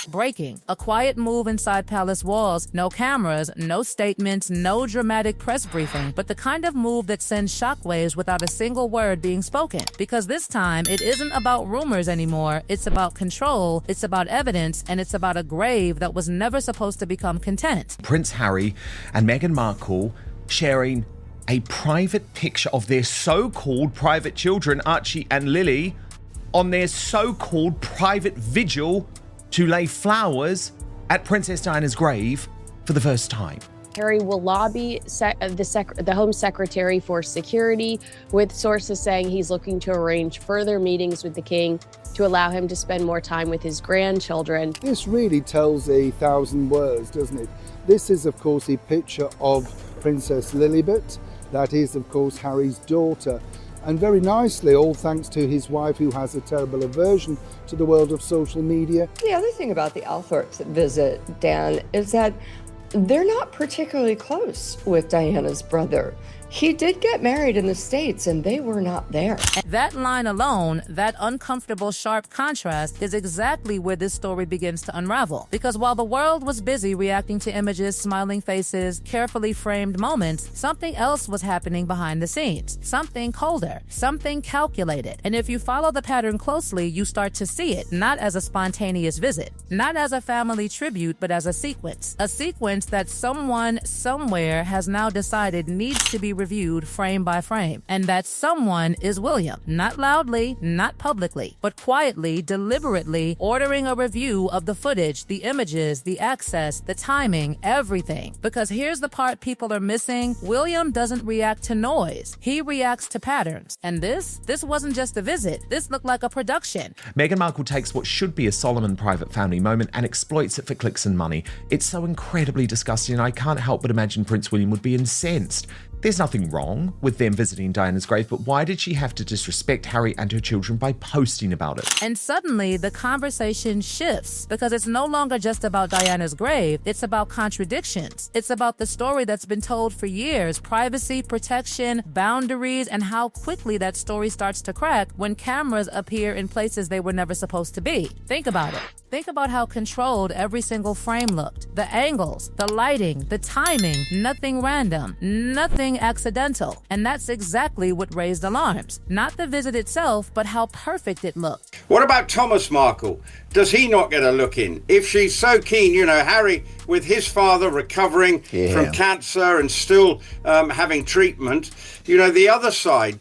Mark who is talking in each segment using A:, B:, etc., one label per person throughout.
A: Breaking. A quiet move inside palace walls. No cameras, no statements, no dramatic press briefing, but the kind of move that sends shockwaves without a single word being spoken. Because this time, it isn't about rumors anymore. It's about control, it's about evidence, and it's about a grave that was never supposed to become content.
B: Prince Harry and Meghan Markle sharing a private picture of their so-called private children, Archie and Lily, on their so-called private vigil to lay flowers at Princess Diana's grave for the first time.
C: Harry will lobby the Home Secretary for security, with sources saying he's looking to arrange further meetings with the King to allow him to spend more time with his grandchildren.
D: This really tells 1,000 words, doesn't it? This is, of course, a picture of Princess Lilibet. That is, of course, Harry's daughter. And very nicely, all thanks to his wife, who has a terrible aversion to the world of social media.
E: The other thing about the Althorpes visit, Dan, is that they're not particularly close with Diana's brother. He did get married in the States, and they were not there.
A: That line alone, that uncomfortable, sharp contrast, is exactly where this story begins to unravel. Because while the world was busy reacting to images, smiling faces, carefully framed moments, something else was happening behind the scenes. Something colder, something calculated. And if you follow the pattern closely, you start to see it, not as a spontaneous visit, not as a family tribute, but as a sequence. A sequence that someone, somewhere, has now decided needs to be reviewed frame by frame. And that someone is William. Not loudly, not publicly, but quietly, deliberately ordering a review of the footage, the images, the access, the timing, everything. Because here's the part people are missing. William doesn't react to noise. He reacts to patterns. And this wasn't just a visit. This looked like a production.
B: Meghan Markle takes what should be a solemn private family moment and exploits it for clicks and money. It's so incredibly disgusting, and I can't help but imagine Prince William would be incensed. There's nothing wrong with them visiting Diana's grave, but why did she have to disrespect Harry and her children by posting about it?
A: And suddenly, the conversation shifts, because it's no longer just about Diana's grave, it's about contradictions. It's about the story that's been told for years, privacy, protection, boundaries, and how quickly that story starts to crack when cameras appear in places they were never supposed to be. Think about it. Think about how controlled every single frame looked. The angles, the lighting, the timing, nothing random, nothing accidental. And that's exactly what raised alarms. Not the visit itself, but how perfect it looked.
F: What about Thomas Markle? Does he not get a look in? If she's so keen, Harry, with his father recovering from cancer and still having treatment, the other side,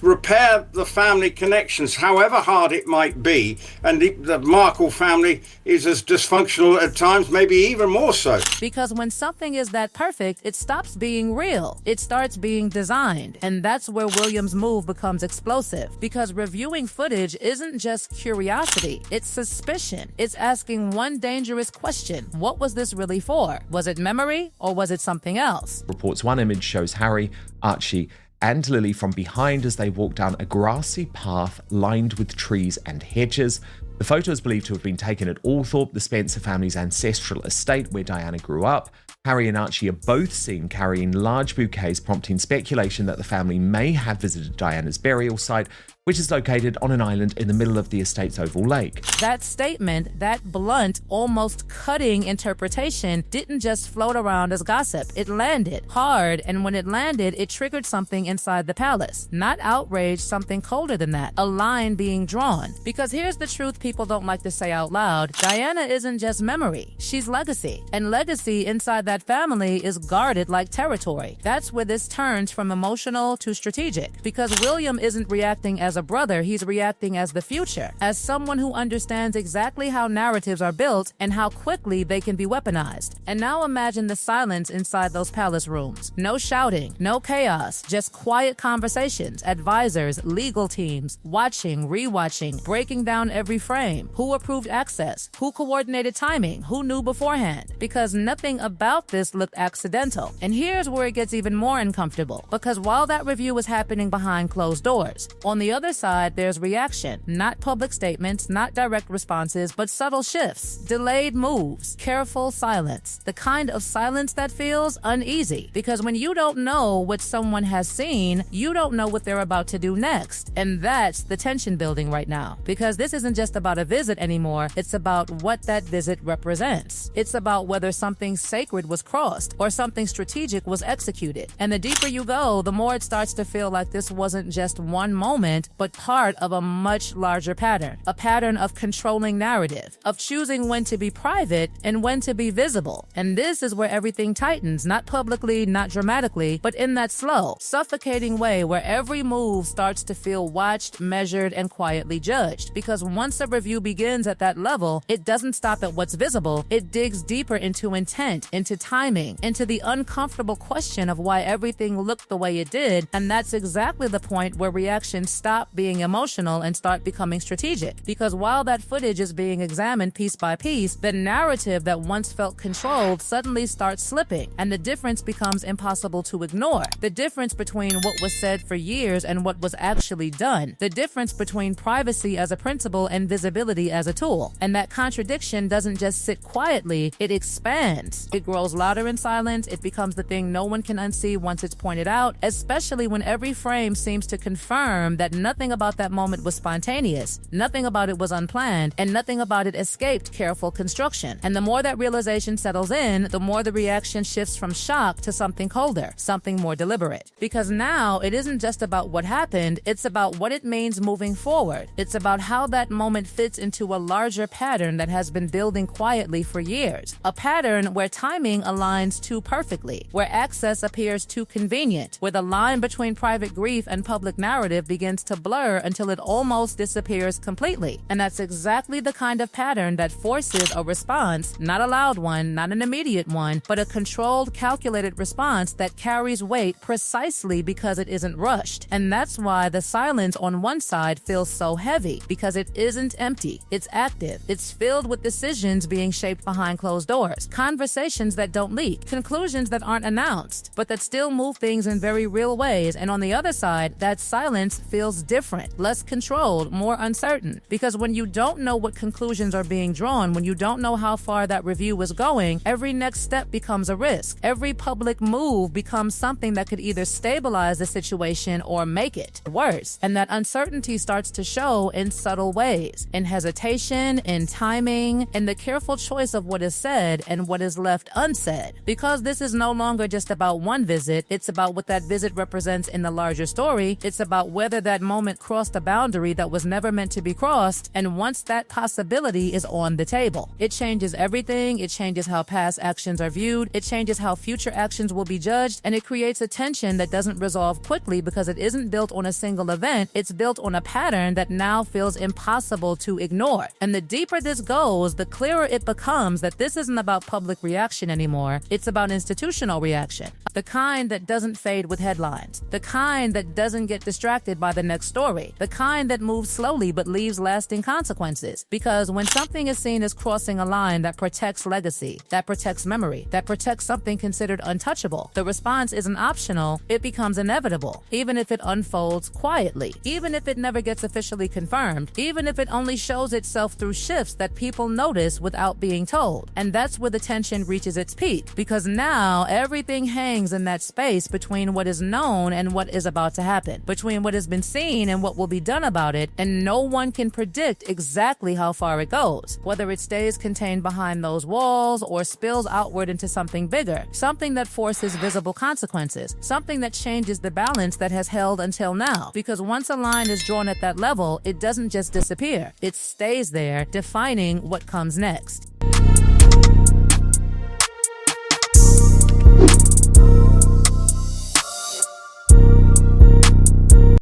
F: repair the family connections, however hard it might be. And the Markle family is as dysfunctional at times, maybe even more so.
A: Because when something is that perfect, it stops being real. It starts being designed. And that's where William's move becomes explosive. Because reviewing footage isn't just curiosity, it's suspicion. It's asking one dangerous question. What was this really for? Was it memory, or was it something else?
B: Reports one image shows Harry, Archie, and Lily from behind as they walk down a grassy path lined with trees and hedges. The photo is believed to have been taken at Althorpe, the Spencer family's ancestral estate where Diana grew up. Harry and Archie are both seen carrying large bouquets, prompting speculation that the family may have visited Diana's burial site, which is located on an island in the middle of the estate's oval lake.
A: That statement, that blunt, almost cutting interpretation, didn't just float around as gossip. It landed hard, and when it landed, it triggered something inside the palace. Not outrage, something colder than that. A line being drawn. Because here's the truth people don't like to say out loud. Diana isn't just memory. She's legacy. And legacy inside that family is guarded like territory. That's where this turns from emotional to strategic. Because William isn't reacting as a brother, he's reacting as the future, as someone who understands exactly how narratives are built and how quickly they can be weaponized. And now imagine the silence inside those palace rooms. No shouting, no chaos, just quiet conversations, advisors, legal teams, watching, rewatching, breaking down every frame. Who approved access? Who coordinated timing? Who knew beforehand? Because nothing about this looked accidental. And here's where it gets even more uncomfortable, because while that review was happening behind closed doors, on the other other side, there's reaction. Not public statements, not direct responses, but subtle shifts, delayed moves, careful silence. The kind of silence that feels uneasy. Because when you don't know what someone has seen, you don't know what they're about to do next. And that's the tension building right now. Because this isn't just about a visit anymore, it's about what that visit represents. It's about whether something sacred was crossed or something strategic was executed. And the deeper you go, the more it starts to feel like this wasn't just one moment, but part of a much larger pattern. A pattern of controlling narrative, of choosing when to be private and when to be visible. And this is where everything tightens, not publicly, not dramatically, but in that slow, suffocating way where every move starts to feel watched, measured, and quietly judged. Because once a review begins at that level, it doesn't stop at what's visible. It digs deeper into intent, into timing, into the uncomfortable question of why everything looked the way it did. And that's exactly the point where reactions stop being emotional and start becoming strategic. Because while that footage is being examined piece by piece, the narrative that once felt controlled suddenly starts slipping, and the difference becomes impossible to ignore. The difference between what was said for years and what was actually done. The difference between privacy as a principle and visibility as a tool. And that contradiction doesn't just sit quietly, it expands. It grows louder in silence, it becomes the thing no one can unsee once it's pointed out, especially when every frame seems to confirm that nothing about that moment was spontaneous, nothing about it was unplanned, and nothing about it escaped careful construction. And the more that realization settles in, the more the reaction shifts from shock to something colder, something more deliberate. Because now it isn't just about what happened, it's about what it means moving forward. It's about how that moment fits into a larger pattern that has been building quietly for years. A pattern where timing aligns too perfectly, where access appears too convenient, where the line between private grief and public narrative begins to blur until it almost disappears completely. And that's exactly the kind of pattern that forces a response, not a loud one, not an immediate one, but a controlled, calculated response that carries weight precisely because it isn't rushed. And that's why the silence on one side feels so heavy, because it isn't empty, it's active. It's filled with decisions being shaped behind closed doors, conversations that don't leak, conclusions that aren't announced, but that still move things in very real ways. And on the other side, that silence feels different, less controlled, more uncertain. Because when you don't know what conclusions are being drawn, when you don't know how far that review is going, every next step becomes a risk. Every public move becomes something that could either stabilize the situation or make it worse. And that uncertainty starts to show in subtle ways, in hesitation, in timing, in the careful choice of what is said and what is left unsaid. Because this is no longer just about one visit, it's about what that visit represents in the larger story. It's about whether that moment crossed a boundary that was never meant to be crossed, and once that possibility is on the table, it changes everything. It changes how past actions are viewed, it changes how future actions will be judged, and it creates a tension that doesn't resolve quickly because it isn't built on a single event, it's built on a pattern that now feels impossible to ignore. And the deeper this goes, the clearer it becomes that this isn't about public reaction anymore, it's about institutional reaction. The kind that doesn't fade with headlines, the kind that doesn't get distracted by the next story, the kind that moves slowly but leaves lasting consequences. Because when something is seen as crossing a line that protects legacy, that protects memory, that protects something considered untouchable, the response isn't optional, it becomes inevitable, even if it unfolds quietly, even if it never gets officially confirmed, even if it only shows itself through shifts that people notice without being told. And that's where the tension reaches its peak, because now everything hangs in that space between what is known and what is about to happen, between what has been seen and what will be done about it, and no one can predict exactly how far it goes, whether it stays contained behind those walls or spills outward into something bigger, something that forces visible consequences, something that changes the balance that has held until now. Because once a line is drawn at that level, it doesn't just disappear, it stays there, defining what comes next.